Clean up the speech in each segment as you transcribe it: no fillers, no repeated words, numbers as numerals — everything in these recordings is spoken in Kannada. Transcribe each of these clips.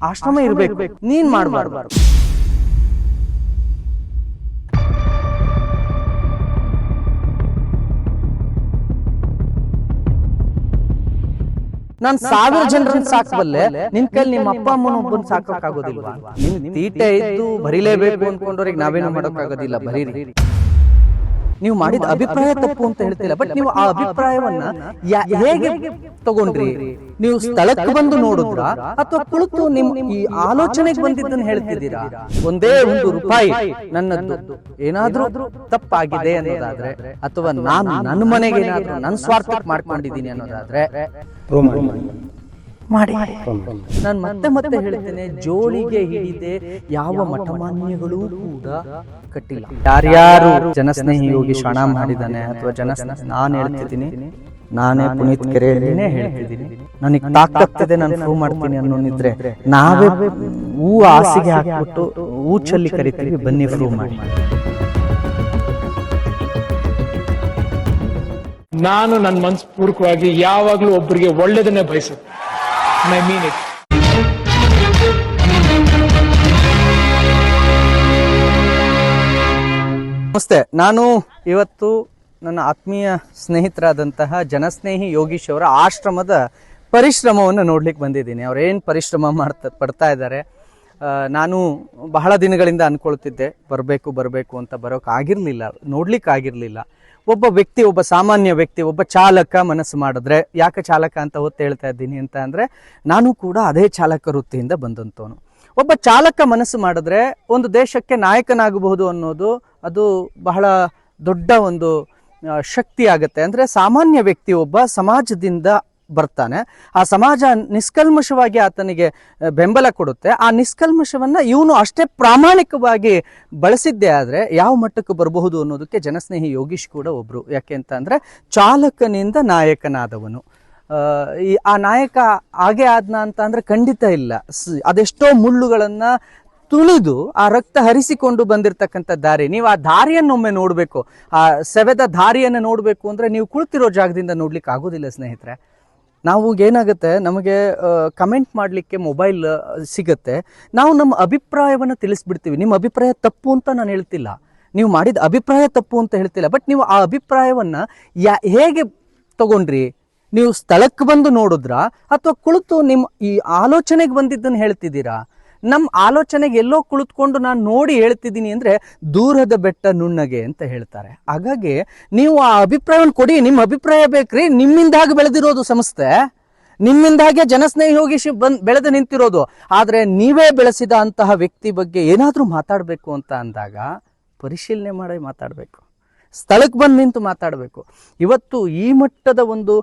ಆಶ್ರಮ ಇರಬೇಕು, ನೀನ್ ಮಾಡಬಾರ್ದು. ನಾನ್ 1000 ಜನರನ್ನ ಸಾಕಬಲ್ಲೆ, ನಿನ್ ಕೈಲಿ ನಿಮ್ಮ ಅಪ್ಪ ಅಮ್ಮನ ಒಬ್ಬನ್ ಸಾಕೋಕ್ಕಾಗೋದಿಲ್ವಾ? ನಿಮ್ ತೀಟೆ ಇದ್ದು ಬರಿಲೇಬೇಕು ಅನ್ಕೊಂಡವ್ರಿಗೆ ನಾವೇನು ಮಾಡೋಕ್ಕಾಗೋದಿಲ್ಲ, ಬರೀರಿ. ನೀವು ಮಾಡಿದ ಅಭಿಪ್ರಾಯ ತಪ್ಪು ಅಂತ ಹೇಳ್ತಿಲ್ಲ, ಬಟ್ ನೀವು ಆ ಅಭಿಪ್ರಾಯವನ್ನ ಹೇಗೆ ತಗೊಂಡ್ರಿ? ನೀವು ಸ್ಥಳಕ್ಕೆ ಬಂದು ನೋಡಿದ್ರ ಅಥವಾ ಕುಳಿತು ನಿಮ್ ಈ ಆಲೋಚನೆಗೆ ಬಂದಿದ್ದನ್ನು ಹೇಳ್ತಿದ್ದೀರಾ? ಒಂದೇ ₹1 ನನ್ನದ್ದು ಏನಾದ್ರೂ ತಪ್ಪಾಗಿದೆ ಅನ್ನೋದಾದ್ರೆ, ಅಥವಾ ನಾನು ನನ್ನ ಮನೆಗೆ ಏನಾದ್ರೂ ನನ್ನ ಸ್ವಾರ್ಥಕ್ಕೆ ಮಾಡ್ಕೊಂಡಿದ್ದೀನಿ ಅನ್ನೋದಾದ್ರೆ ಮಾಡಿ. ನಾನು ಮತ್ತೆ ಮತ್ತೆ ಹೇಳ್ತೇನೆ, ಜೋಳಿಗೆ ಹಿಡಿದೆ ಯಾವ ಮಠಮಾನ್ಯಗಳು ಕೂಡ ಕಟ್ಟಿಲ್ಲ. ಯಾರ್ಯಾರು ಜನಸ್ನೇಹಿ ಯೋಗಿ ಶ್ರಣ ಮಾಡಿದಾನೆ ಅಥವಾ ನಾನು ಹೇಳ್ತಿದ್ದೀನಿ, ನಾನೇ ಪುನೀತ್ ಕೆರೆಯಲ್ಲಿನೇ ಹೇಳ್ತಿದ್ದೀನಿ, ನನಗೆ ತಾಕತ್ತಿದೆ, ನಾನು ಪ್ರೂವ್ ಮಾಡ್ತೀನಿ ಅನ್ನೋನಿದ್ರೆ ನಾವೇ ಹೂ ಹಾಸಿಗೆ ಹಾಕ್ಬಿಟ್ಟು ಹೂಚಲ್ಲಿ ಕರಿತೀವಿ, ಬನ್ನಿ ಪ್ರೂವ್ ಮಾಡಿ. ನಾನು ನನ್ನ ಮನಸ್ಪೂರ್ವಕವಾಗಿ ಯಾವಾಗ್ಲೂ ಒಬ್ಬರಿಗೆ ಒಳ್ಳೇದನ್ನೇ ಬಯಸುತ್ತೆ. I mean it. ನಮಸ್ತೆ. ನಾನು ಇವತ್ತು ನನ್ನ ಆತ್ಮೀಯ ಸ್ನೇಹಿತರಾದಂತಹ ಜನಸ್ನೇಹಿ ಯೋಗೀಶ್ ಅವರ ಆಶ್ರಮದ ಪರಿಶ್ರಮವನ್ನು ನೋಡ್ಲಿಕ್ಕೆ ಬಂದಿದ್ದೀನಿ. ಅವ್ರೇನು ಪರಿಶ್ರಮ ಪಡ್ತಾ ಇದ್ದಾರೆ. ನಾನು ಬಹಳ ದಿನಗಳಿಂದ ಅನ್ಕೊಳ್ತಿದ್ದೆ ಬರಬೇಕು ಅಂತ, ಬರೋಕ್ಕಾಗಿರ್ಲಿಲ್ಲ, ನೋಡ್ಲಿಕ್ಕಾಗಿರ್ಲಿಲ್ಲ. ಒಬ್ಬ ವ್ಯಕ್ತಿ, ಒಬ್ಬ ಸಾಮಾನ್ಯ ವ್ಯಕ್ತಿ, ಒಬ್ಬ ಚಾಲಕ ಮನಸ್ಸು ಮಾಡಿದ್ರೆ, ಯಾಕೆ ಚಾಲಕ ಅಂತ ಹೊತ್ತು ಹೇಳ್ತಾ ಇದ್ದೀನಿ ಅಂತ ಅಂದರೆ, ನಾನು ಕೂಡ ಅದೇ ಚಾಲಕ ವೃತ್ತಿಯಿಂದ ಬಂದಂಥವನು. ಒಬ್ಬ ಚಾಲಕ ಮನಸ್ಸು ಮಾಡಿದ್ರೆ ಒಂದು ದೇಶಕ್ಕೆ ನಾಯಕನಾಗಬಹುದು ಅನ್ನೋದು ಅದು ಬಹಳ ದೊಡ್ಡ ಒಂದು ಶಕ್ತಿ ಆಗುತ್ತೆ. ಅಂದರೆ ಸಾಮಾನ್ಯ ವ್ಯಕ್ತಿ ಒಬ್ಬ ಸಮಾಜದಿಂದ ಬರ್ತಾನೆ, ಆ ಸಮಾಜ ನಿಷ್ಕಲ್ಮಶವಾಗಿ ಆತನಿಗೆ ಬೆಂಬಲ ಕೊಡುತ್ತೆ. ಆ ನಿಷ್ಕಲ್ಮಶವನ್ನು ಇವನು ಅಷ್ಟೇ ಪ್ರಾಮಾಣಿಕವಾಗಿ ಬಳಸಿದ್ದೇ ಆದರೆ ಯಾವ ಮಟ್ಟಕ್ಕೆ ಬರಬಹುದು ಅನ್ನೋದಕ್ಕೆ ಜನಸ್ನೇಹಿ ಯೋಗೀಶ್ ಕೂಡ ಒಬ್ರು. ಯಾಕೆ ಅಂತ ಅಂದರೆ, ಚಾಲಕನಿಂದ ನಾಯಕನಾದವನು. ಆ ನಾಯಕ ಹಾಗೆ ಆದ್ನ ಅಂತ ಅಂದರೆ ಖಂಡಿತ ಇಲ್ಲ. ಅದೆಷ್ಟೋ ಮುಳ್ಳುಗಳನ್ನು ತುಳಿದು ಆ ರಕ್ತ ಹರಿಸಿಕೊಂಡು ಬಂದಿರತಕ್ಕಂಥ ದಾರಿ. ನೀವು ಆ ದಾರಿಯನ್ನೊಮ್ಮೆ ನೋಡಬೇಕು, ಆ ಸೆವೆದ ದಾರಿಯನ್ನು ನೋಡಬೇಕು ಅಂದರೆ ನೀವು ಕುಳಿತಿರೋ ಜಾಗದಿಂದ ನೋಡ್ಲಿಕ್ಕೆ ಆಗೋದಿಲ್ಲ ಸ್ನೇಹಿತರೆ. ನಾವು ಏನಾಗುತ್ತೆ, ನಮಗೆ ಕಮೆಂಟ್ ಮಾಡಲಿಕ್ಕೆ ಮೊಬೈಲ್ ಸಿಗುತ್ತೆ, ನಾವು ನಮ್ಮ ಅಭಿಪ್ರಾಯವನ್ನು ತಿಳಿಸ್ಬಿಡ್ತೀವಿ. ನಿಮ್ಮ ಅಭಿಪ್ರಾಯ ತಪ್ಪು ಅಂತ ನಾನು ಹೇಳ್ತಿಲ್ಲ, ನೀವು ಮಾಡಿದ ಅಭಿಪ್ರಾಯ ತಪ್ಪು ಅಂತ ಹೇಳ್ತಿಲ್ಲ, ಬಟ್ ನೀವು ಆ ಅಭಿಪ್ರಾಯವನ್ನು ಹೇಗೆ ತಗೊಂಡ್ರಿ? ನೀವು ಸ್ಥಳಕ್ಕೆ ಬಂದು ನೋಡಿದ್ರ ಅಥವಾ ಕುಳಿತು ನಿಮ್ಮ ಈ ಆಲೋಚನೆಗೆ ಬಂದಿದ್ದನ್ನು ಹೇಳ್ತಿದ್ದೀರಾ? ನಮ್ಮ ಆಲೋಚನೆಗೆ ಎಲ್ಲೋ ಕುಳಿತುಕೊಂಡು ನಾನು ನೋಡಿ ಹೇಳ್ತಿದ್ದೀನಿ ಅಂದರೆ ದೂರದ ಬೆಟ್ಟ ನುಣ್ಣಗೆ ಅಂತ ಹೇಳ್ತಾರೆ. ಹಾಗಾಗಿ ನೀವು ಆ ಅಭಿಪ್ರಾಯವನ್ನು ಕೊಡಿ. ನಿಮ್ಮ ಅಭಿಪ್ರಾಯ ಬೇಕ್ರಿ. ನಿಮ್ಮಿಂದಾಗಿ ಬೆಳೆದಿರೋದು ಸಂಸ್ಥೆ, ನಿಮ್ಮಿಂದಾಗೆ ಜನಸ್ನೇಹಿ ಯೋಗೀಶ್ ಬೆಳೆದು ನಿಂತಿರೋದು. ಆದರೆ ನೀವೇ ಬೆಳೆಸಿದ ಅಂತಹ ವ್ಯಕ್ತಿ ಬಗ್ಗೆ ಏನಾದರೂ ಮಾತಾಡಬೇಕು ಅಂತ ಅಂದಾಗ ಪರಿಶೀಲನೆ ಮಾಡಿ ಮಾತಾಡಬೇಕು, ಸ್ಥಳಕ್ಕೆ ಬಂದು ನಿಂತು ಮಾತಾಡಬೇಕು. ಇವತ್ತು ಈ ಮಟ್ಟದ ಒಂದು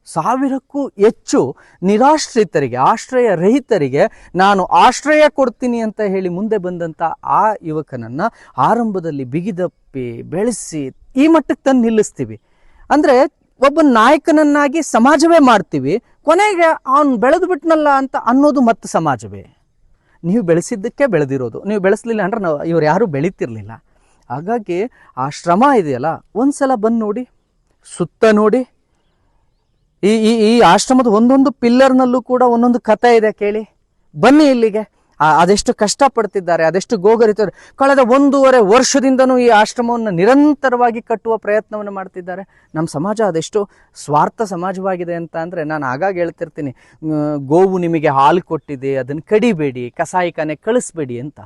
ಸಾವಿರಕ್ಕೂ ಹೆಚ್ಚು ನಿರಾಶ್ರಿತರಿಗೆ, ಆಶ್ರಯ ರಹಿತರಿಗೆ ನಾನು ಆಶ್ರಯ ಕೊಡ್ತೀನಿ ಅಂತ ಹೇಳಿ ಮುಂದೆ ಬಂದಂಥ ಆ ಯುವಕನನ್ನು ಆರಂಭದಲ್ಲಿ ಬಿಗಿದಪ್ಪಿ ಬೆಳೆಸಿ ಈ ಮಟ್ಟಕ್ಕೆ ತಂದು ನಿಲ್ಲಿಸ್ತೀವಿ. ಅಂದರೆ ಒಬ್ಬ ನಾಯಕನನ್ನಾಗಿ ಸಮಾಜವೇ ಮಾಡ್ತೀವಿ, ಕೊನೆಗೆ ಅವನು ಬೆಳೆದು ಬಿಟ್ನಲ್ಲ ಅಂತ ಅನ್ನೋದು ಮತ್ತೆ ಸಮಾಜವೇ. ನೀವು ಬೆಳೆಸಿದ್ದಕ್ಕೆ ಬೆಳೆದಿರೋದು, ನೀವು ಬೆಳೆಸಲಿಲ್ಲ ಅಂದ್ರೆ ಇವ್ರು ಯಾರೂ ಬೆಳೀತಿರ್ಲಿಲ್ಲ. ಹಾಗಾಗಿ ಆ ಶ್ರಮ ಇದೆಯಲ್ಲ, ಒಂದ್ಸಲ ಬಂದು ನೋಡಿ, ಸುತ್ತ ನೋಡಿ. ಈ ಆಶ್ರಮದ ಒಂದೊಂದು ಪಿಲ್ಲರ್ನಲ್ಲೂ ಕೂಡ ಒಂದೊಂದು ಕಥೆ ಇದೆ, ಕೇಳಿ. ಬನ್ನಿ ಇಲ್ಲಿಗೆ. ಅದೆಷ್ಟು ಕಷ್ಟಪಡ್ತಿದ್ದಾರೆ, ಅದೆಷ್ಟು ಗೋಗರಿತಾರೆ. ಕಳೆದ 1.5 ವರ್ಷದಿಂದನೂ ಈ ಆಶ್ರಮವನ್ನು ನಿರಂತರವಾಗಿ ಕಟ್ಟುವ ಪ್ರಯತ್ನವನ್ನು ಮಾಡ್ತಿದ್ದಾರೆ. ನಮ್ಮ ಸಮಾಜ ಅದೆಷ್ಟು ಸ್ವಾರ್ಥ ಸಮಾಜವಾಗಿದೆ ಅಂತ ಅಂದರೆ, ನಾನು ಆಗಾಗ ಹೇಳ್ತಿರ್ತೀನಿ, ಗೋವು ನಿಮಗೆ ಹಾಲು ಕೊಟ್ಟಿದೆ, ಅದನ್ನು ಕಡಿಬೇಡಿ, ಕಸಾಯಿಖಾನೆ ಕಳಿಸ್ಬೇಡಿ ಅಂತ.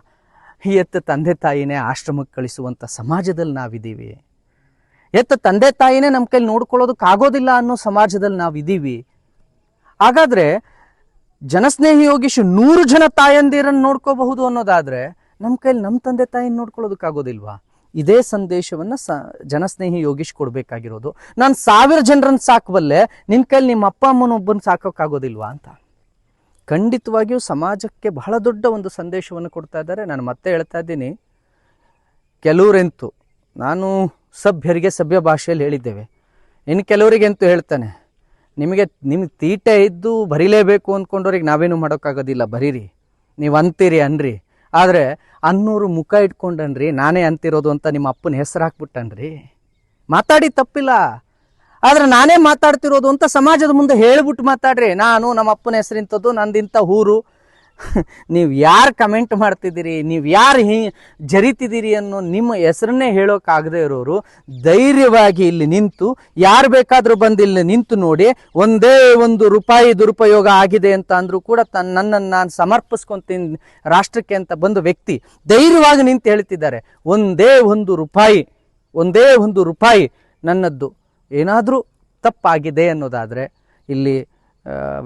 ಎತ್ತ ತಂದೆ ತಾಯಿನೇ ಆಶ್ರಮಕ್ಕೆ ಕಳಿಸುವಂಥ ಸಮಾಜದಲ್ಲಿ ನಾವಿದ್ದೀವಿ. ಎತ್ತ ತಂದೆ ತಾಯಿನೇ ನಮ್ಮ ಕೈಲಿ ನೋಡ್ಕೊಳ್ಳೋದಕ್ಕಾಗೋದಿಲ್ಲ ಅನ್ನೋ ಸಮಾಜದಲ್ಲಿ ನಾವಿದ್ದೀವಿ. ಹಾಗಾದರೆ ಜನಸ್ನೇಹಿ ಯೋಗೀಶ್ 100 ಜನ ತಾಯಂದಿರನ್ನು ನೋಡ್ಕೋಬಹುದು ಅನ್ನೋದಾದರೆ ನಮ್ಮ ಕೈಲಿ ನಮ್ಮ ತಂದೆ ತಾಯಿನ ನೋಡ್ಕೊಳ್ಳೋದಕ್ಕಾಗೋದಿಲ್ವಾ? ಇದೇ ಸಂದೇಶವನ್ನು ಜನಸ್ನೇಹಿ ಯೋಗೀಶ್ ಕೊಡಬೇಕಾಗಿರೋದು. ನಾನು 1000 ಜನರನ್ನು ಸಾಕಬಲ್ಲೆ, ನಿನ್ನ ಕೈಲಿ ನಿಮ್ಮ ಅಪ್ಪ ಅಮ್ಮನೊಬ್ಬನ ಸಾಕೋಕ್ಕಾಗೋದಿಲ್ವಾ ಅಂತ. ಖಂಡಿತವಾಗಿಯೂ ಸಮಾಜಕ್ಕೆ ಬಹಳ ದೊಡ್ಡ ಒಂದು ಸಂದೇಶವನ್ನು ಕೊಡ್ತಾ ಇದ್ದಾರೆ. ನಾನು ಮತ್ತೆ ಹೇಳ್ತಾ ಇದ್ದೀನಿ, ಕೆಲವರೆಂತೂ, ನಾನು ಸಭ್ಯರಿಗೆ ಸಭ್ಯ ಭಾಷೆಯಲ್ಲಿ ಹೇಳಿದ್ದೇವೆ, ಇನ್ನು ಕೆಲವರಿಗೆಂತೂ ಹೇಳ್ತಾನೆ, ನಿಮಗೆ ತೀಟೆ ಇದ್ದು ಬರೀಲೇಬೇಕು ಅಂದ್ಕೊಂಡವ್ರಿಗೆ ನಾವೇನು ಮಾಡೋಕ್ಕಾಗೋದಿಲ್ಲ, ಬರೀರಿ, ನೀವು ಅಂತೀರಿ ಅನ್ರಿ. ಆದರೆ ಅನ್ನೋರು ಮುಖ ಇಟ್ಕೊಂಡನ್ರಿ, ನಾನೇ ಅಂತಿರೋದು ಅಂತ ನಿಮ್ಮ ಅಪ್ಪನ ಹೆಸರು ಹಾಕ್ಬಿಟ್ಟನ್ರಿ. ಮಾತಾಡಿ ತಪ್ಪಿಲ್ಲ. ಆದ್ರೆ ನಾನೇ ಮಾತಾಡ್ತಿರೋದು ಅಂತ ಸಮಾಜದ ಮುಂದೆ ಹೇಳ್ಬಿಟ್ಟು ಮಾತಾಡ್ರಿ. ನಾನು ನಮ್ಮ ಅಪ್ಪನ ಹೆಸರಿಂಥದ್ದು, ನಂದಿಂಥ ಊರು. ನೀವು ಯಾರು ಕಮೆಂಟ್ ಮಾಡ್ತಿದ್ದೀರಿ, ನೀವು ಯಾರು ಜರಿತಿದ್ದೀರಿ ಅನ್ನೋ ನಿಮ್ಮ ಹೆಸರನ್ನೇ ಹೇಳೋಕ್ಕಾಗದೇ ಇರೋರು ಧೈರ್ಯವಾಗಿ ಇಲ್ಲಿ ನಿಂತು, ಯಾರು ಬೇಕಾದರೂ ಬಂದು ಇಲ್ಲಿ ನಿಂತು ನೋಡಿ, ಒಂದೇ ₹1 ದುರುಪಯೋಗ ಆಗಿದೆ ಅಂತ ಅಂದರೂ ಕೂಡ ನನ್ನನ್ನು ನಾನು ಸಮರ್ಪಿಸ್ಕೊಂತೀನಿ ರಾಷ್ಟ್ರಕ್ಕೆ ಅಂತ ಬಂದ ವ್ಯಕ್ತಿ ಧೈರ್ಯವಾಗಿ ನಿಂತು ಹೇಳ್ತಿದ್ದಾರೆ, ಒಂದೇ ₹1 ನನ್ನದ್ದು ಏನಾದರೂ ತಪ್ಪಾಗಿದೆ ಅನ್ನೋದಾದರೆ, ಇಲ್ಲಿ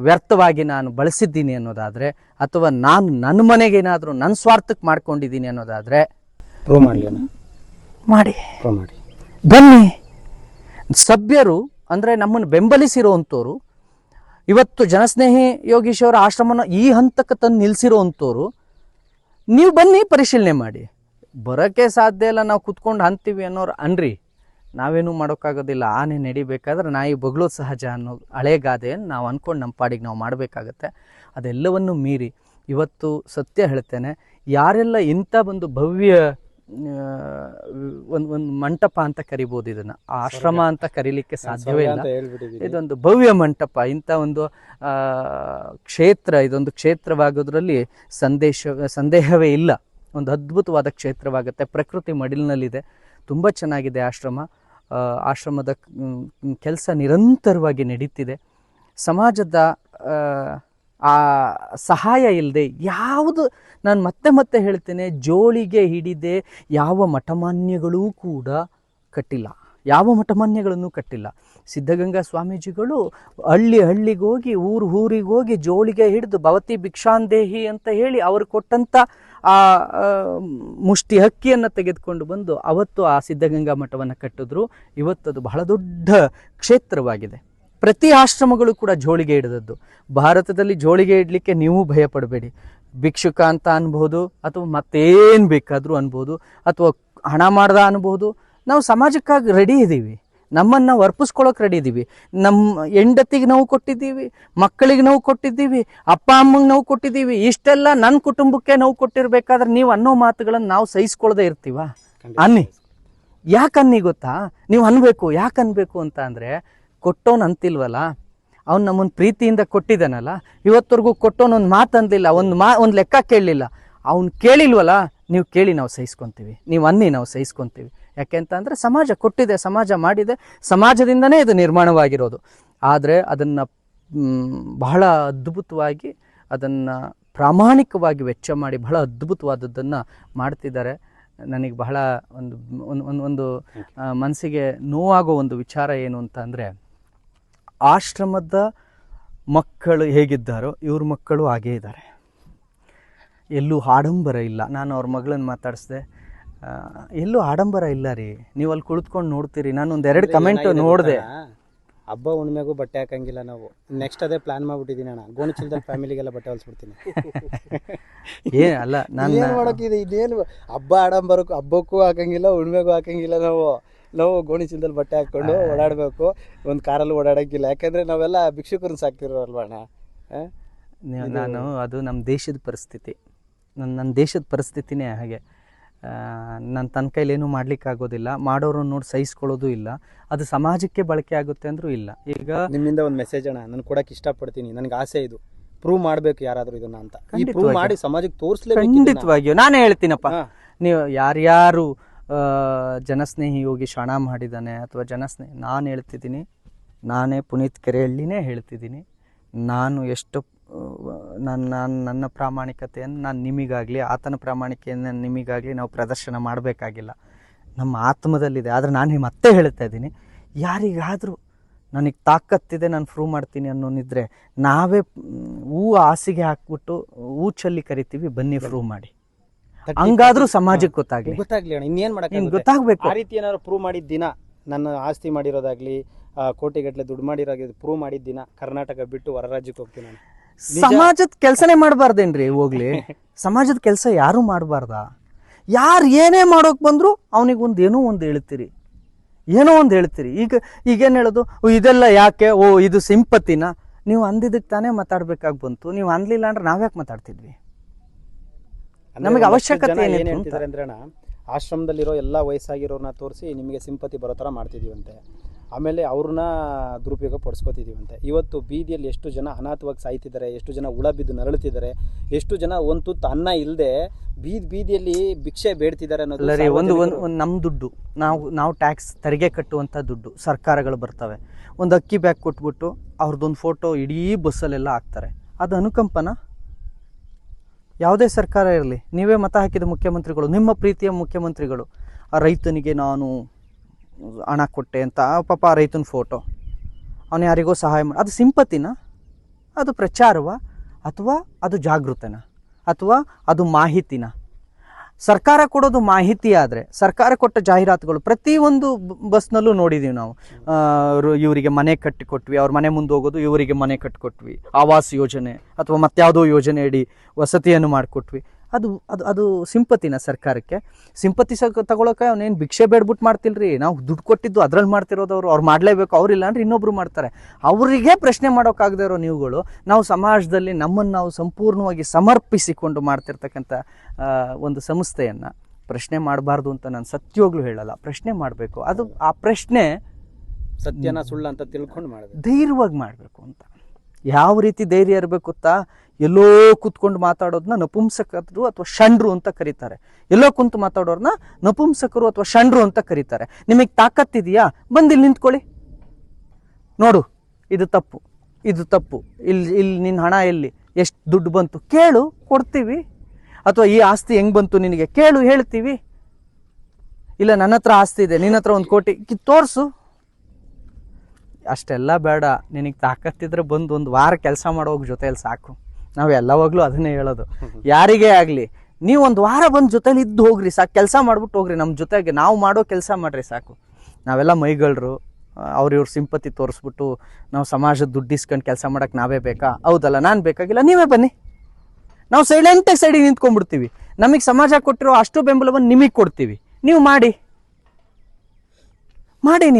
ವ್ಯರ್ಥವಾಗಿ ನಾನು ಬಳಸಿದ್ದೀನಿ ಅನ್ನೋದಾದರೆ, ಅಥವಾ ನಾನು ನನ್ನ ಮನೆಗೆ ಏನಾದರೂ ನನ್ನ ಸ್ವಾರ್ಥಕ್ಕೆ ಮಾಡ್ಕೊಂಡಿದ್ದೀನಿ ಅನ್ನೋದಾದರೆ ಪ್ರೂವ್ ಮಾಡಿ ಬನ್ನಿ. ಸಭ್ಯರು ಅಂದರೆ ನಮ್ಮನ್ನು ಬೆಂಬಲಿಸಿರೋವಂಥವ್ರು, ಇವತ್ತು ಜನಸ್ನೇಹಿ ಯೋಗೀಶ್ ಅವರ ಆಶ್ರಮನ ಈ ಹಂತಕ್ಕೆ ತಂದು ನಿಲ್ಲಿಸಿರೋವಂಥವ್ರು, ನೀವು ಬನ್ನಿ ಪರಿಶೀಲನೆ ಮಾಡಿ. ಬರೋಕ್ಕೆ ಸಾಧ್ಯ ಇಲ್ಲ, ನಾವು ಕುತ್ಕೊಂಡು ಅಂತೀವಿ ಅನ್ನೋರು ಅನ್ರಿ, ನಾವೇನೂ ಮಾಡೋಕ್ಕಾಗೋದಿಲ್ಲ. ಆನೆ ನಡಿಬೇಕಾದ್ರೆ ನಾಯಿ ಬೊಗಳೋದು ಸಹಜ ಅನ್ನೋ ಹಳೆ ಗಾದೆಯನ್ನು ನಾವು ಅಂದ್ಕೊಂಡು ನಮ್ಮ ಪಾಡಿಗೆ ನಾವು ಮಾಡಬೇಕಾಗತ್ತೆ. ಅದೆಲ್ಲವನ್ನು ಮೀರಿ ಇವತ್ತು ಸತ್ಯ ಹೇಳ್ತೇನೆ, ಯಾರೆಲ್ಲ ಇಂಥ ಒಂದು ಭವ್ಯ ಒಂದು ಮಂಟಪ ಅಂತ ಕರಿಬೋದು, ಇದನ್ನು ಆಶ್ರಮ ಅಂತ ಕರೀಲಿಕ್ಕೆ ಸಾಧ್ಯವೇ ಇಲ್ಲ. ಇದೊಂದು ಭವ್ಯ ಮಂಟಪ, ಇಂಥ ಒಂದು ಕ್ಷೇತ್ರ, ಇದೊಂದು ಕ್ಷೇತ್ರವಾಗೋದ್ರಲ್ಲಿ ಸಂದೇಹವೇ ಇಲ್ಲ. ಒಂದು ಅದ್ಭುತವಾದ ಕ್ಷೇತ್ರವಾಗುತ್ತೆ, ಪ್ರಕೃತಿ ಮಡಿಲಿನಲ್ಲಿದೆ, ತುಂಬ ಚೆನ್ನಾಗಿದೆ ಆಶ್ರಮ. ಆಶ್ರಮದ ಕೆಲಸ ನಿರಂತರವಾಗಿ ನಡೀತಿದೆ. ಸಮಾಜದ ಆ ಸಹಾಯ ಇಲ್ಲದೆ ಯಾವುದು, ನಾನು ಮತ್ತೆ ಹೇಳ್ತೇನೆ, ಜೋಳಿಗೆ ಹಿಡಿದೆ ಯಾವ ಮಠಮಾನ್ಯಗಳೂ ಕೂಡ ಕಟ್ಟಿಲ್ಲ, ಯಾವ ಮಠಮಾನ್ಯಗಳನ್ನು ಕಟ್ಟಿಲ್ಲ. ಸಿದ್ಧಗಂಗಾ ಸ್ವಾಮೀಜಿಗಳು ಹಳ್ಳಿಗೆ ಹೋಗಿ ಊರಿಗೆ ಹೋಗಿ ಜೋಳಿಗೆ ಹಿಡಿದು ಭವತಿ ಭಿಕ್ಷಾಂದೇಹಿ ಅಂತ ಹೇಳಿ ಅವರು ಕೊಟ್ಟಂಥ ಆ ಮುಷ್ಟಿ ಹಕ್ಕಿಯನ್ನು ತೆಗೆದುಕೊಂಡು ಬಂದು ಅವತ್ತು ಆ ಸಿದ್ಧಗಂಗಾ ಮಠವನ್ನು ಕಟ್ಟಿದ್ರು. ಇವತ್ತದು ಬಹಳ ದೊಡ್ಡ ಕ್ಷೇತ್ರವಾಗಿದೆ. ಪ್ರತಿ ಆಶ್ರಮಗಳು ಕೂಡ ಜೋಳಿಗೆ ಹಿಡಿದದ್ದು. ಭಾರತದಲ್ಲಿ ಜೋಳಿಗೆ ಇಡಲಿಕ್ಕೆ ನೀವು ಭಯ ಪಡಬೇಡಿ. ಭಿಕ್ಷುಕ ಅಂತ ಅನ್ಬೋದು, ಅಥವಾ ಮತ್ತೇನು ಬೇಕಾದರೂ ಅನ್ಬೋದು, ಅಥವಾ ಹಣ ಮಾಡ್ದ ಅನ್ಬೋದು. ನಾವು ಸಮಾಜಕ್ಕಾಗಿ ರೆಡಿ ಇದ್ದೀವಿ, ನಮ್ಮನ್ನು ನಾವು ಅರ್ಪಿಸ್ಕೊಳ್ಳೋಕೆ ರೆಡಿ ಇದ್ದೀವಿ. ನಮ್ಮ ಹೆಂಡತಿಗೆ ನಾವು ಕೊಟ್ಟಿದ್ದೀವಿ, ಮಕ್ಕಳಿಗೆ ನಾವು ಕೊಟ್ಟಿದ್ದೀವಿ, ಅಪ್ಪ ಅಮ್ಮಂಗೆ ನಾವು ಕೊಟ್ಟಿದ್ದೀವಿ. ಇಷ್ಟೆಲ್ಲ ನನ್ನ ಕುಟುಂಬಕ್ಕೆ ನಾವು ಕೊಟ್ಟಿರ್ಬೇಕಾದ್ರೆ ನೀವು ಅನ್ನೋ ಮಾತುಗಳನ್ನು ನಾವು ಸಹಿಸ್ಕೊಳ್ಳದೆ ಇರ್ತೀವ? ಅನ್ನಿ. ಯಾಕೆ ಅನ್ನಿ ಗೊತ್ತಾ? ನೀವು ಅನ್ಬೇಕು. ಯಾಕೆ ಅನ್ಬೇಕು ಅಂತ ಅಂದರೆ, ಕೊಟ್ಟೋನು ಅಂತಿಲ್ವಲ್ಲ, ಅವ್ನು ನಮ್ಮನ್ನು ಪ್ರೀತಿಯಿಂದ ಕೊಟ್ಟಿದ್ದಾನಲ್ಲ, ಇವತ್ತವರೆಗೂ ಕೊಟ್ಟೋನು ಒಂದು ಮಾತು ಅಂದಿಲ್ಲ, ಒಂದು ಲೆಕ್ಕ ಕೇಳಲಿಲ್ಲ. ಅವ್ನು ಕೇಳಿಲ್ವಲ್ಲ, ನೀವು ಕೇಳಿ ನಾವು ಸಹಿಸ್ಕೊತೀವಿ, ನೀವು ಅನ್ನಿ ನಾವು ಸಹಿಸ್ಕೊತೀವಿ. ಯಾಕೆ ಅಂತ ಅಂದರೆ ಸಮಾಜ ಕೊಟ್ಟಿದೆ, ಸಮಾಜ ಮಾಡಿದೆ, ಸಮಾಜದಿಂದನೇ ಇದು ನಿರ್ಮಾಣವಾಗಿರೋದು. ಆದರೆ ಅದನ್ನು ಬಹಳ ಅದ್ಭುತವಾಗಿ, ಅದನ್ನು ಪ್ರಾಮಾಣಿಕವಾಗಿ ವೆಚ್ಚ ಮಾಡಿ ಬಹಳ ಅದ್ಭುತವಾದದ್ದನ್ನು ಮಾಡ್ತಿದ್ದಾರೆ. ನನಗೆ ಬಹಳ ಒಂದು ಮನಸ್ಸಿಗೆ ನೋವಾಗೋ ಒಂದು ವಿಚಾರ ಏನು ಅಂತ ಅಂದರೆ, ಆಶ್ರಮದ ಮಕ್ಕಳು ಹೇಗಿದ್ದಾರೋ ಇವ್ರ ಮಕ್ಕಳು ಹಾಗೇ ಇದ್ದಾರೆ. ಎಲ್ಲೂ ಆಡಂಬರ ಇಲ್ಲ. ನಾನು ಅವ್ರ ಮಗಳನ್ನು ಮಾತಾಡಿಸ್ದೆ, ಎಲ್ಲೂ ಆಡಂಬರ ಇಲ್ಲ ರೀ, ನೀವು ಅಲ್ಲಿ ಕುಳಿತುಕೊಂಡು ನೋಡ್ತೀರಿ. ನಾನು ಒಂದೆರಡು ಕಮೆಂಟ್ ನೋಡಿದೆ. ಹಬ್ಬ ಹುಣ್ಣಿಮೆಗೂ ಬಟ್ಟೆ ಹಾಕಂಗಿಲ್ಲ ನಾವು. ನೆಕ್ಸ್ಟ್ ಅದೇ ಪ್ಲಾನ್ ಮಾಡ್ಬಿಟ್ಟಿದ್ದೀನಿ ಅಣ್ಣ, ಗೋಣಿಚೀಲದಲ್ಲಿ ಫ್ಯಾಮಿಲಿಗೆಲ್ಲ ಬಟ್ಟೆ ಹೊಲಿಸ್ಬಿಡ್ತೀನಿ. ಅಲ್ಲ, ನಾನು ಏನು ಮಾಡೋಕ್ಕಿದೆ, ಇದೇನು ಹಬ್ಬ ಆಡಂಬರಕ್ಕೂ, ಹಬ್ಬಕ್ಕೂ ಹಾಕಂಗಿಲ್ಲ, ಹುಣ್ಮೆಗೂ ಹಾಕಂಗಿಲ್ಲ. ನಾವು ಗೋಣಿಚೀಲದಲ್ಲಿ ಬಟ್ಟೆ ಹಾಕ್ಕೊಂಡು ಓಡಾಡಬೇಕು, ಒಂದು ಕಾರಲ್ಲಿ ಓಡಾಡೋಕ್ಕಿಲ್ಲ. ಯಾಕೆಂದರೆ ನಾವೆಲ್ಲ ಭಿಕ್ಷುಕರನ್ನ ಸಾಕ್ತಿರೋಲ್ವ ಅಣ್ಣ. ನಾನು ಅದು ನಮ್ಮ ದೇಶದ ಪರಿಸ್ಥಿತಿ, ನನ್ನ ದೇಶದ ಪರಿಸ್ಥಿತಿನೇ ಹಾಗೆ. ನನ್ನ ತನ್ನ ಕೈಲೇನೂ ಮಾಡ್ಲಿಕ್ಕಾಗೋದಿಲ್ಲ, ಮಾಡೋರು ನೋಡಿ ಸಹಿಸ್ಕೊಳ್ಳೋದು ಇಲ್ಲ. ಅದು ಸಮಾಜಕ್ಕೆ ಬಳಕೆ ಆಗುತ್ತೆ ಅಂದ್ರೂ ಇಲ್ಲ. ಈಗ ನಿಮ್ಮಿಂದ ಒಂದು ಮೆಸೇಜ್ ಅಣ್ಣ, ನಾನು ಕೊಡಕ್ಕೆ ಇಷ್ಟಪಡ್ತೀನಿ. ನನಗೆ ಆಸೆ ಇದು, ಪ್ರೂವ್ ಮಾಡಬೇಕು ಯಾರಾದರೂ ಇದನ್ನ ಅಂತ. ಈ ಪ್ರೂವ್ ಮಾಡಿ ಸಮಾಜಕ್ಕೆ ತೋರಿಸ್ಲೇಬೇಕು. ಖಂಡಿತವಾಗಿಯೂ ನಾನೇ ಹೇಳ್ತೀನಪ್ಪ. ನೀವು ಯಾರ್ಯಾರು ಜನಸ್ನೇಹಿ ಯೋಗೀಶ್ ಹಣ ಮಾಡಿದ್ದಾನೆ ಅಥವಾ ಜನಸ್ನೇಹಿ, ನಾನು ಹೇಳ್ತಿದ್ದೀನಿ, ನಾನೇ ಪುನೀತ್ ಕೆರೆಹಳ್ಳಿನೇ ಹೇಳ್ತಿದ್ದೀನಿ, ನಾನು ಎಷ್ಟು ನನ್ನ ಪ್ರಾಮಾಣಿಕತೆಯನ್ನು ನಾನು ನಿಮಗಾಗಲಿ, ಆತನ ಪ್ರಾಮಾಣಿಕೆಯನ್ನು ನಿಮಗಾಗಲಿ ನಾವು ಪ್ರದರ್ಶನ ಮಾಡಬೇಕಾಗಿಲ್ಲ, ನಮ್ಮ ಆತ್ಮದಲ್ಲಿದೆ. ಆದರೆ ನಾನು ಮತ್ತೆ ಹೇಳ್ತಾ ಇದ್ದೀನಿ, ಯಾರಿಗಾದರೂ ನನಗೆ ತಾಕತ್ತಿದೆ, ನಾನು ಪ್ರೂವ್ ಮಾಡ್ತೀನಿ ಅನ್ನೋನಿದ್ರೆ ನಾವೇ ಹಾಸಿಗೆ ಹಾಕ್ಬಿಟ್ಟು ಚಲ್ಲಿ ಕರಿತೀವಿ, ಬನ್ನಿ ಪ್ರೂವ್ ಮಾಡಿ. ಹಂಗಾದ್ರೂ ಸಮಾಜಕ್ಕೆ ಗೊತ್ತಾಗ್ಲಿ ಅಣ್ಣ. ಇನ್ನೇನು ಮಾಡಕ್ಕೆ ಗೊತ್ತಾಗಬೇಕು. ಆ ರೀತಿ ಏನಾದ್ರು ಪ್ರೂವ್ ಮಾಡಿದ ದಿನ, ನನ್ನ ಆಸ್ತಿ ಮಾಡಿರೋದಾಗ್ಲಿ, ಕೋಟಿಗಟ್ಟಲೆ ದುಡ್ಡು ಮಾಡಿರೋದು ಪ್ರೂವ್ ಮಾಡಿದ ದಿನ ಕರ್ನಾಟಕ ಬಿಟ್ಟು ಹೊರ ರಾಜ್ಯಕ್ಕೆ ಹೋಗ್ತೀನಿ ನಾನು. ಸಮಾಜದ ಕೆಲಸನೇ ಮಾಡಬಾರ್ದೇನ್ರಿ? ಹೋಗ್ಲಿ, ಸಮಾಜದ ಕೆಲಸ ಯಾರು ಮಾಡಬಾರ್ದ? ಯಾರು ಏನೇ ಮಾಡೋಕೆ ಬಂದ್ರು ಅವನಿಗೆ ಏನೋ ಒಂದು ಹೇಳ್ತೀರಿ. ಈಗೇನು ಹೇಳೋದು, ಇದೆಲ್ಲ ಯಾಕೆ, ಇದು ಸಿಂಪತಿನ? ನೀವು ಅಂದಿದ್ದಕ್ಕೆ ತಾನೇ ಮಾತಾಡ್ಬೇಕಾಗಿ ಬಂತು. ನೀವು ಅನ್ಲಿಲ್ಲ ಅಂದ್ರೆ ನಾವ್ಯಾಕೆ ಮಾತಾಡ್ತಿದ್ವಿ? ನಮಗೆ ಅವಶ್ಯಕತೆ ಏನಿದೆ ಅಂದ್ರೆ ಅಣ್ಣ, ಆಶ್ರಮದಲ್ಲಿರೋ ಎಲ್ಲ ವಯಸ್ಸಾಗಿರೋರನ್ನ ತೋರಿಸಿ ನಿಮಗೆ ಸಿಂಪತಿ ಬರೋ ಥರ ಮಾಡ್ತಿದೀವಂತೆ. ಆಮೇಲೆ ಅವ್ರನ್ನ ದುರುಪಯೋಗ ಪಡಿಸ್ಕೊತಿದ್ದೀವಂತೆ. ಇವತ್ತು ಬೀದಿಯಲ್ಲಿ ಎಷ್ಟು ಜನ ಅನಾಥವಾಗಿ ಸಾಯ್ತಿದ್ದಾರೆ, ಎಷ್ಟು ಜನ ಹುಳ ಬಿದ್ದು ನರಳುತ್ತಿದ್ದಾರೆ, ಎಷ್ಟು ಜನ ಒಂದು ತುತ್ತು ಅನ್ನ ಇಲ್ಲದೆ ಬೀದಿಯಲ್ಲಿ ಭಿಕ್ಷೆ ಬೇಡ್ತಿದ್ದಾರೆ ಅನ್ನೋದು. ಒಂದು ನಮ್ಮ ದುಡ್ಡು, ನಾವು ಟ್ಯಾಕ್ಸ್ ತೆರಿಗೆ ಕಟ್ಟುವಂಥ ದುಡ್ಡು ಸರ್ಕಾರಗಳು ಬರ್ತವೆ. ಒಂದು ಅಕ್ಕಿ ಬ್ಯಾಗ್ ಕೊಟ್ಬಿಟ್ಟು ಅವ್ರದ್ದೊಂದು ಫೋಟೋ ಇಡೀ ಬಸ್ಸಲ್ಲೆಲ್ಲ ಹಾಕ್ತಾರೆ. ಅದು ಅನುಕಂಪನ? ಯಾವುದೇ ಸರ್ಕಾರ ಇರಲಿ, ನೀವೇ ಮತ ಹಾಕಿದ ಮುಖ್ಯಮಂತ್ರಿಗಳು, ನಿಮ್ಮ ಪ್ರೀತಿಯ ಮುಖ್ಯಮಂತ್ರಿಗಳು, ಆ ರೈತನಿಗೆ ನಾನು ಹಣ ಕೊಟ್ಟೆ ಅಂತ ಪಾಪ ಆ ರೈತನ ಫೋಟೋ, ಅವನು ಯಾರಿಗೋ ಸಹಾಯ ಮಾಡಿ, ಅದು ಸಿಂಪತಿನ? ಅದು ಪ್ರಚಾರವ? ಅಥವಾ ಅದು ಜಾಗೃತನ? ಅಥವಾ ಅದು ಮಾಹಿತಿನ? ಸರ್ಕಾರ ಕೊಡೋದು ಮಾಹಿತಿ ಆದರೆ, ಸರ್ಕಾರ ಕೊಟ್ಟ ಜಾಹೀರಾತುಗಳು ಪ್ರತಿಯೊಂದು ಬಸ್ನಲ್ಲೂ ನೋಡಿದ್ದೀವಿ ನಾವು. ಇವರಿಗೆ ಮನೆ ಕಟ್ಟಿಕೊಟ್ವಿ, ಅವ್ರ ಮನೆ ಮುಂದೆ ಹೋಗೋದು, ಇವರಿಗೆ ಮನೆ ಕಟ್ಟಿಕೊಟ್ವಿ, ಆವಾಸ್ ಯೋಜನೆ ಅಥವಾ ಮತ್ಯಾವುದೋ ಯೋಜನೆ ಅಡಿ ವಸತಿಯನ್ನು ಮಾಡಿಕೊಟ್ವಿ. ಅದು ಅದು ಅದು ಸಿಂಪತಿನ ಸರ್ಕಾರಕ್ಕೆ? ಸಿಂಪತಿ ತಗೊಳಕ್ಕೆ ಅವನೇನು ಭಿಕ್ಷೆ ಬೇಡ್ಬಿಟ್ಟು ಮಾಡ್ತಿಲ್ರಿ, ನಾವು ದುಡ್ಡು ಕೊಟ್ಟಿದ್ದು ಅದ್ರಲ್ಲಿ ಮಾಡ್ತಿರೋದವ್ರು, ಅವ್ರು ಮಾಡಲೇಬೇಕು, ಅವ್ರಿಲ್ಲ ಅಂದ್ರೆ ಇನ್ನೊಬ್ರು ಮಾಡ್ತಾರೆ. ಅವರಿಗೆ ಪ್ರಶ್ನೆ ಮಾಡೋಕ್ಕಾಗದೇ ಇರೋ ನೀವುಗಳು ನಾವು ಸಮಾಜದಲ್ಲಿ ನಮ್ಮನ್ನು ನಾವು ಸಂಪೂರ್ಣವಾಗಿ ಸಮರ್ಪಿಸಿಕೊಂಡು ಮಾಡ್ತಿರ್ತಕ್ಕಂಥ ಒಂದು ಸಂಸ್ಥೆಯನ್ನು ಪ್ರಶ್ನೆ ಮಾಡಬಾರ್ದು ಅಂತ ನಾನು ಸತ್ಯವಾಗ್ಲೂ ಹೇಳಲ್ಲ. ಪ್ರಶ್ನೆ ಮಾಡಬೇಕು. ಅದು ಆ ಪ್ರಶ್ನೆ ಸತ್ಯನ ಸುಳ್ಳು ಅಂತ ತಿಳ್ಕೊಂಡು ಮಾಡಬೇಕು, ಧೈರ್ಯವಾಗಿ ಮಾಡಬೇಕು ಅಂತ. ಯಾವ ರೀತಿ ಧೈರ್ಯ ಇರಬೇಕು ಗೊತ್ತಾ? ಎಲ್ಲೋ ಕೂತ್ಕೊಂಡು ಮಾತಾಡೋದನ್ನ ನಪುಂಸಕರು ಅಥವಾ ಷಂಡ್ರು ಅಂತ ಕರೀತಾರೆ. ಎಲ್ಲೋ ಕುಂತು ಮಾತಾಡೋರನ್ನ ನಪುಂಸಕರು ಅಥವಾ ಷಂಡ್ರು ಅಂತ ಕರೀತಾರೆ. ನಿಮಗೆ ತಾಕತ್ತಿದೆಯಾ? ಬಂದಿಲ್ಲಿ ನಿಂತ್ಕೊಳ್ಳಿ, ನೋಡು ಇದು ತಪ್ಪು, ಇದು ತಪ್ಪು, ಇಲ್ಲಿ ನಿನ್ನ ಹಣ ಎಲ್ಲಿ, ಎಷ್ಟು ದುಡ್ಡು ಬಂತು ಕೇಳು, ಕೊಡ್ತೀವಿ. ಅಥವಾ ಈ ಆಸ್ತಿ ಹೆಂಗೆ ಬಂತು ನಿನಗೆ ಕೇಳು, ಹೇಳ್ತೀವಿ. ಇಲ್ಲ ನನ್ನ ಹತ್ರ ಆಸ್ತಿ ಇದೆ, ನಿನ್ನ ಹತ್ರ 1 ಕೋಟಿ ತೋರಿಸು. ಅಷ್ಟೆಲ್ಲ ಬೇಡ, ನಿನಗೆ ತಾಕತ್ತಿದ್ರೆ ಬಂದು 1 ವಾರ ಕೆಲಸ ಮಾಡೋಗಿ ಜೊತೆಯಲ್ಲಿ ಸಾಕು. ನಾವು ಎಲ್ಲವಾಗ್ಲೂ ಅದನ್ನೇ ಹೇಳೋದು, ಯಾರಿಗೇ ಆಗಲಿ ನೀವು 1 ವಾರ ಬಂದು ಜೊತೆಲಿ ಇದ್ದು ಹೋಗ್ರಿ ಸಾಕು, ಕೆಲಸ ಮಾಡ್ಬಿಟ್ಟು ಹೋಗ್ರಿ, ನಮ್ಮ ಜೊತೆಗೆ ನಾವು ಮಾಡೋ ಕೆಲಸ ಮಾಡ್ರಿ ಸಾಕು. ನಾವೆಲ್ಲ ಮೈಗಳರು, ಇವ್ರ ಸಿಂಪತಿ ತೋರಿಸ್ಬಿಟ್ಟು ನಾವು ಸಮಾಜದ ದುಡ್ಡು ಇಸ್ಕೊಂಡು ಕೆಲಸ ಮಾಡೋಕೆ ನಾವೇ ಬೇಕಾ? ಹೌದಲ್ಲ, ನಾನು ಬೇಕಾಗಿಲ್ಲ, ನೀವೇ ಬನ್ನಿ. ನಾವು ಸೈಲೆಂಟಾಗಿ ಸೈಡಿಗೆ ನಿಂತ್ಕೊಂಡ್ಬಿಡ್ತೀವಿ. ನಮಗೆ ಸಮಾಜ ಕೊಟ್ಟಿರೋ ಅಷ್ಟು ಬೆಂಬಲವನ್ನು ನಿಮಗೆ ಕೊಡ್ತೀವಿ, ನೀವು ಮಾಡಿ.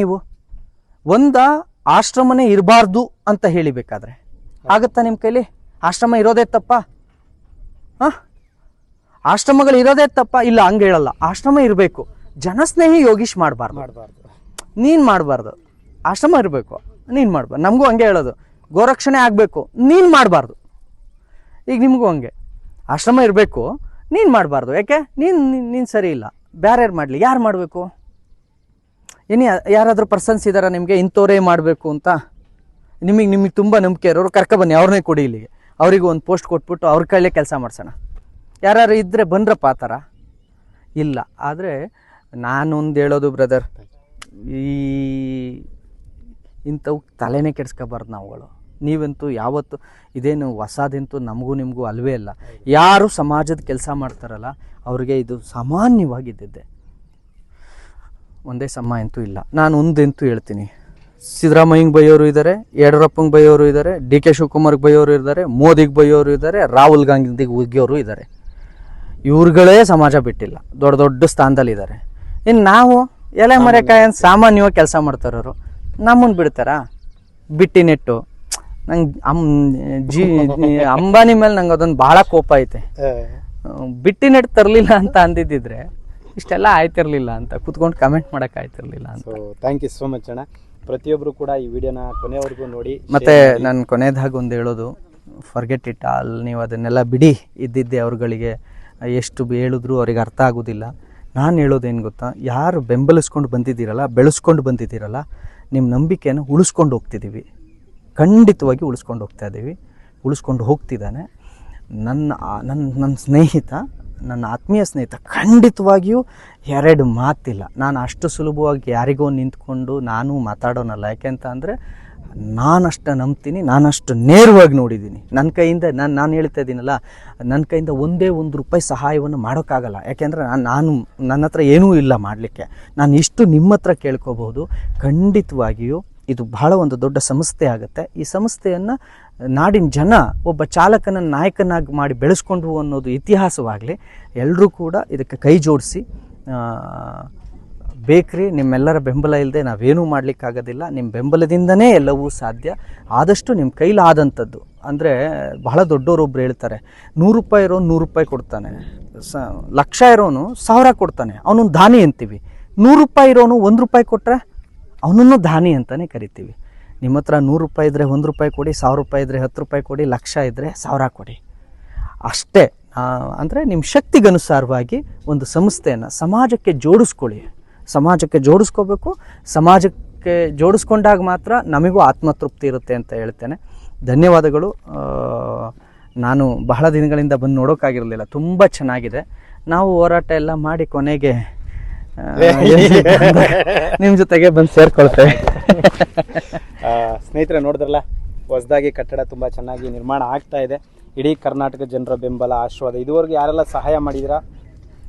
ನೀವು ಆಶ್ರಮನೇ ಇರಬಾರ್ದು ಅಂತ ಹೇಳಿಬೇಕಾದ್ರೆ ಆಗತ್ತಾ ನಿಮ್ಮ ಕೈಲಿ? ಆಶ್ರಮ ಇರೋದೇ ತಪ್ಪ? ಆಶ್ರಮಗಳು ಇರೋದೇ ತಪ್ಪ? ಇಲ್ಲ, ಹಂಗೆ ಹೇಳಲ್ಲ. ಆಶ್ರಮ ಇರಬೇಕು, ಜನಸ್ನೇಹಿ ಯೋಗೀಶ್ ಮಾಡಬಾರ್ದು, ನೀನು ಮಾಡಬಾರ್ದು. ಆಶ್ರಮ ಇರಬೇಕು, ನೀನು ಮಾಡಬಾರ್ದು. ನಮಗೂ ಹಂಗೆ ಹೇಳೋದು, ಗೋರಕ್ಷಣೆ ಆಗಬೇಕು, ನೀನು ಮಾಡಬಾರ್ದು. ಈಗ ನಿಮಗೂ ಹಂಗೆ ಆಶ್ರಮ ಇರಬೇಕು, ನೀನು ಮಾಡಬಾರ್ದು. ಯಾಕೆ? ನೀನು ಸರಿ ಇಲ್ಲ, ಬೇರೆ ಯಾರು ಮಾಡಲಿ? ಯಾರು ಮಾಡಬೇಕು? ಯಾರಾದರೂ ಪರ್ಸನ್ಸ್ ಇದ್ದಾರಾ ನಿಮಗೆ ಇಂಥವರೇ ಮಾಡಬೇಕು ಅಂತ? ನಿಮಗೆ ತುಂಬ ನಂಬಿಕೆ ಇರೋರು ಕರ್ಕೊಬನ್ನಿ, ಅವ್ರನ್ನೇ ಕೊಡಿ ಇಲ್ಲಿಗೆ, ಅವರಿಗೆ ಒಂದು ಪೋಸ್ಟ್ ಕೊಟ್ಬಿಟ್ಟು ಅವ್ರ ಕೈಲೇ ಕೆಲಸ ಮಾಡ್ಸೋಣ. ಯಾರು ಇದ್ದರೆ ಬಂದ್ರಪ್ಪ ಆ ಥರ? ಇಲ್ಲ. ಆದರೆ ನಾನೊಂದು ಹೇಳೋದು ಬ್ರದರ್, ಇಂಥವು ತಲೆನೇ ಕೆಡಿಸ್ಕೋಬಾರ್ದು ನಾವುಗಳು. ನೀವಂತೂ ಯಾವತ್ತು ಇದೇನು ಹೊಸದಂತೂ ನಮಗೂ ನಿಮಗೂ ಅಲ್ವೇ ಅಲ್ಲ. ಯಾರು ಸಮಾಜದ ಕೆಲಸ ಮಾಡ್ತಾರಲ್ಲ ಅವ್ರಿಗೆ ಇದು ಸಾಮಾನ್ಯವಾಗಿದ್ದಿದ್ದೆ. ಒಂದೇ ಸಮ ಅಂತೂ ಇಲ್ಲ. ನಾನು ಒಂದಂತೂ ಹೇಳ್ತೀನಿ, ಸಿದ್ದರಾಮಯ್ಯಂಗೆ ಬೈಯೋರು ಇದ್ದಾರೆ, ಯಡಿಯೂರಪ್ಪಂಗೆ ಬೈಯೋರು ಇದ್ದಾರೆ, DK ಶಿವಕುಮಾರ್ಗೆ ಬೈಯೋರು ಇದ್ದಾರೆ, ಮೋದಿಗೆ ಬೈಯೋರು ಇದ್ದಾರೆ, ರಾಹುಲ್ ಗಾಂಧಿಗೆ ಉಗ್ಗಿಯೋರು ಇದ್ದಾರೆ. ಇವ್ರುಗಳೇ ಸಮಾಜ ಬಿಟ್ಟಿಲ್ಲ, ದೊಡ್ಡ ದೊಡ್ಡ ಸ್ಥಾನದಲ್ಲಿದ್ದಾರೆ. ಇನ್ನು ನಾವು ಎಲೆ ಮರೆಕಾಯಿ ಅಂತ ಸಾಮಾನ್ಯವಾಗಿ ಕೆಲಸ ಮಾಡ್ತಾರೋರು ನಮ್ಮನ್ನು ಬಿಡ್ತಾರಾ? ಬಿಟ್ಟಿ ನೆಟ್ಟು ನಂಗೆ ಅಂಬಾನಿ ಮೇಲೆ ನಂಗೆ ಅದೊಂದು ಭಾಳ ಕೋಪ ಐತೆ. ಬಿಟ್ಟಿ ನೆಟ್ಟು ತರಲಿಲ್ಲ ಅಂತ ಅಂದಿದ್ದಿದ್ರೆ ಇಷ್ಟೆಲ್ಲ ಆಯ್ತಿರ್ಲಿಲ್ಲ ಅಂತ ಕೂತ್ಕೊಂಡು ಕಮೆಂಟ್ ಮಾಡಕ್ ಆಯ್ತಿರ್ಲಿಲ್ಲ ಅಂತ. ಥ್ಯಾಂಕ್ ಯು ಸೋ ಮಚ್ ಅಣ್ಣ. ಪ್ರತಿಯೊಬ್ಬರು ಕೂಡ ಈ ವಿಡಿಯೋನ ಕೊನೆವರೆಗೂ ನೋಡಿ. ಮತ್ತೆ ನಾನು ಕೊನೆಯದಾಗಿ ಒಂದು ಹೇಳೋದು, ಫರ್ಗೆಟ್ ಇಟ್ ಆಲ್. ನೀವು ಅದನ್ನೆಲ್ಲ ಬಿಡಿ. ಇದ್ದಿದ್ದೆ ಅವ್ರುಗಳಿಗೆ ಎಷ್ಟು ಹೇಳಿದ್ರು ಅವ್ರಿಗೆ ಅರ್ಥ ಆಗೋದಿಲ್ಲ. ನಾನು ಹೇಳೋದೇನು ಗೊತ್ತಾ, ಯಾರು ಬೆಂಬಲಿಸ್ಕೊಂಡು ಬಂದಿದ್ದೀರಲ್ಲ, ಬೆಳೆಸ್ಕೊಂಡು ಬಂದಿದ್ದೀರಲ್ಲ, ನಿಮ್ಮ ನಂಬಿಕೆಯನ್ನು ಉಳಿಸ್ಕೊಂಡು ಹೋಗ್ತಿದ್ದೀವಿ. ಖಂಡಿತವಾಗಿ ಉಳಿಸ್ಕೊಂಡು ಹೋಗ್ತಾ ಇದ್ದೀವಿ, ಉಳಿಸ್ಕೊಂಡು ಹೋಗ್ತಿದ್ದಾನೆ. ನನ್ನ ಸ್ನೇಹಿತ, ನನ್ನ ಆತ್ಮೀಯ ಸ್ನೇಹಿತ, ಖಂಡಿತವಾಗಿಯೂ 2 ಮಾತಿಲ್ಲ. ನಾನು ಅಷ್ಟು ಸುಲಭವಾಗಿ ಯಾರಿಗೋ ನಿಂತ್ಕೊಂಡು ನಾನು ಮಾತಾಡೋನಲ್ಲ. ಯಾಕೆಂತ ಅಂದರೆ ನಾನಷ್ಟು ನಂಬ್ತೀನಿ, ನಾನಷ್ಟು ನೇರವಾಗಿ ನೋಡಿದ್ದೀನಿ. ನನ್ನ ಕೈಯಿಂದ ನಾನು ಹೇಳ್ತಾ ಇದ್ದೀನಲ್ಲ, ನನ್ನ ಕೈಯಿಂದ ಒಂದೇ ₹1 ಸಹಾಯವನ್ನು ಮಾಡೋಕ್ಕಾಗಲ್ಲ. ಯಾಕೆಂದರೆ ನನ್ನ ಹತ್ರ ಏನೂ ಇಲ್ಲ ಮಾಡಲಿಕ್ಕೆ. ನಾನು ಇಷ್ಟು ನಿಮ್ಮ ಹತ್ರ ಕೇಳ್ಕೋಬಹುದು. ಖಂಡಿತವಾಗಿಯೂ ಇದು ಬಹಳ ಒಂದು ದೊಡ್ಡ ಸಂಸ್ಥೆ ಆಗುತ್ತೆ. ಈ ಸಂಸ್ಥೆಯನ್ನು ನಾಡಿನ ಜನ ಒಬ್ಬ ಚಾಲಕನ ನಾಯಕನಾಗಿ ಮಾಡಿ ಬೆಳೆಸ್ಕೊಂಡು ಅನ್ನೋದು ಇತಿಹಾಸವಾಗಲಿ. ಎಲ್ಲರೂ ಕೂಡ ಇದಕ್ಕೆ ಕೈ ಜೋಡಿಸಿ ಬೇಕ್ರಿ. ನಿಮ್ಮೆಲ್ಲರ ಬೆಂಬಲ ಇಲ್ಲದೆ ನಾವೇನೂ ಮಾಡಲಿಕ್ಕಾಗೋದಿಲ್ಲ. ನಿಮ್ಮ ಬೆಂಬಲದಿಂದನೇ ಎಲ್ಲವೂ ಸಾಧ್ಯ. ಆದಷ್ಟು ನಿಮ್ಮ ಕೈಲಾದಂಥದ್ದು ಅಂದರೆ, ಬಹಳ ದೊಡ್ಡವರೊಬ್ಬರು ಹೇಳ್ತಾರೆ, ₹100 ಇರೋನು ₹100 ಕೊಡ್ತಾನೆ, ಲಕ್ಷ ಇರೋನು 1000 ಕೊಡ್ತಾನೆ, ಅವನೊಂದು ದಾನಿ ಅಂತೀವಿ. ₹100 ಇರೋನು ₹1 ಕೊಟ್ಟರೆ ಅವನನ್ನು ದಾನಿ ಅಂತಲೇ ಕರಿತೀವಿ. ನಿಮ್ಮ ಹತ್ರ 100 ರೂಪಾಯಿ ಇದ್ದರೆ 1 ರೂಪಾಯಿ ಕೊಡಿ, 1000 ರೂಪಾಯಿ ಇದ್ದರೆ 10 ರೂಪಾಯಿ ಕೊಡಿ, 1,00,000 ಇದ್ದರೆ 1000 ಕೊಡಿ, ಅಷ್ಟೇ. ಅಂದರೆ ನಿಮ್ಮ ಶಕ್ತಿಗನುಸಾರವಾಗಿ ಒಂದು ಸಂಸ್ಥೆಯನ್ನು ಸಮಾಜಕ್ಕೆ ಜೋಡಿಸ್ಕೊಳ್ಳಿ. ಸಮಾಜಕ್ಕೆ ಜೋಡಿಸ್ಕೋಬೇಕು. ಸಮಾಜಕ್ಕೆ ಜೋಡಿಸ್ಕೊಂಡಾಗ ಮಾತ್ರ ನಮಗೂ ಆತ್ಮತೃಪ್ತಿ ಇರುತ್ತೆ ಅಂತ ಹೇಳ್ತೇನೆ. ಧನ್ಯವಾದಗಳು. ನಾನು ಬಹಳ ದಿನಗಳಿಂದ ಬಂದು ನೋಡೋಕ್ಕಾಗಿರಲಿಲ್ಲ. ತುಂಬ ಚೆನ್ನಾಗಿದೆ. ನಾವು ಹೋರಾಟ ಎಲ್ಲ ಮಾಡಿ ಕೊನೆಗೆ ನಿಮ್ಮ ಜೊತೆಗೆ ಬಂದು ಸೇರ್ಕೊಳ್ತೇವೆ. ಸ್ನೇಹಿತರೆ, ನೋಡಿದ್ರಲ್ಲ, ಹೊಸದಾಗಿ ಕಟ್ಟಡ ತುಂಬ ಚೆನ್ನಾಗಿ ನಿರ್ಮಾಣ ಆಗ್ತಾ ಇದೆ. ಇಡೀ ಕರ್ನಾಟಕ ಜನರ ಬೆಂಬಲ, ಆಶೀರ್ವಾದ. ಇದುವರೆಗೂ ಯಾರೆಲ್ಲ ಸಹಾಯ ಮಾಡಿದಿರಾ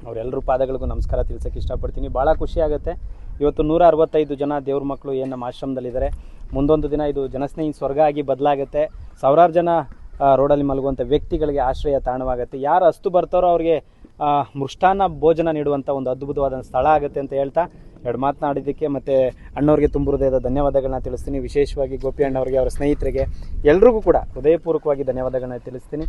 ಅವರೆಲ್ಲರೂ ಪಾದಗಳಿಗೂ ನಮಸ್ಕಾರ ತಿಳಿಸೋಕ್ಕೆ ಇಷ್ಟಪಡ್ತೀನಿ. ಭಾಳ ಖುಷಿ ಆಗುತ್ತೆ. ಇವತ್ತು 165 ಜನ ದೇವ್ರ ಮಕ್ಕಳು ಏನು ನಮ್ಮ ಆಶ್ರಮದಲ್ಲಿದ್ದಾರೆ. ಮುಂದೊಂದು ದಿನ ಇದು ಜನಸ್ನೇಹಿ ಸ್ವರ್ಗ ಆಗಿ ಬದಲಾಗುತ್ತೆ. ಸಾವಿರಾರು ಜನ ರೋಡಲ್ಲಿ ಮಲಗುವಂಥ ವ್ಯಕ್ತಿಗಳಿಗೆ ಆಶ್ರಯ ತಾಣವಾಗುತ್ತೆ. ಯಾರು ಅಸ್ತು ಬರ್ತಾರೋ ಅವ್ರಿಗೆ ಮೃಷ್ಟಾನ್ನ ಭೋಜನ ನೀಡುವಂಥ ಒಂದು ಅದ್ಭುತವಾದ ಸ್ಥಳ ಆಗುತ್ತೆ ಅಂತ ಹೇಳ್ತಾ 2 ಮಾತನಾಡಿದ್ದಕ್ಕೆ ಮತ್ತು ಅಣ್ಣವ್ರಿಗೆ ತುಂಬ ಹೃದಯದ ಧನ್ಯವಾದಗಳನ್ನ ತಿಳಿಸ್ತೀನಿ. ವಿಶೇಷವಾಗಿ ಗೋಪಿ ಅಣ್ಣವ್ರಿಗೆ, ಅವರ ಸ್ನೇಹಿತರಿಗೆ, ಎಲ್ರಿಗೂ ಕೂಡ ಹೃದಯಪೂರ್ವಕವಾಗಿ ಧನ್ಯವಾದಗಳನ್ನ ತಿಳಿಸ್ತೀನಿ.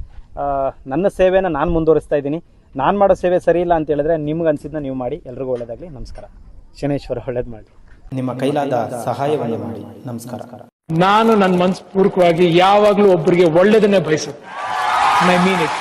ನನ್ನ ಸೇವೆನ ನಾನು ಮುಂದುವರಿಸ್ತಾ ಇದ್ದೀನಿ. ನಾನು ಮಾಡೋ ಸೇವೆ ಸರಿ ಇಲ್ಲ ಅಂತ ಹೇಳಿದ್ರೆ ನಿಮ್ಗೆ ಅನಿಸಿದ್ನ ನೀವು ಮಾಡಿ. ಎಲ್ರಿಗೂ ಒಳ್ಳೆಯದಾಗಲಿ. ನಮಸ್ಕಾರ. ಶನೇಶ್ವರ ಒಳ್ಳೇದು ಮಾಡಿ. ನಿಮ್ಮ ಕೈಲಾದ ಸಹಾಯವನ್ನು ಮಾಡಿ. ನಮಸ್ಕಾರ. ನಾನು ನನ್ನ ಮನಸ್ಪೂರ್ವಕವಾಗಿ ಯಾವಾಗಲೂ ಒಬ್ಬರಿಗೆ ಒಳ್ಳೇದನ್ನೇ ಬಯಸುತ್ತೆ. I mean it.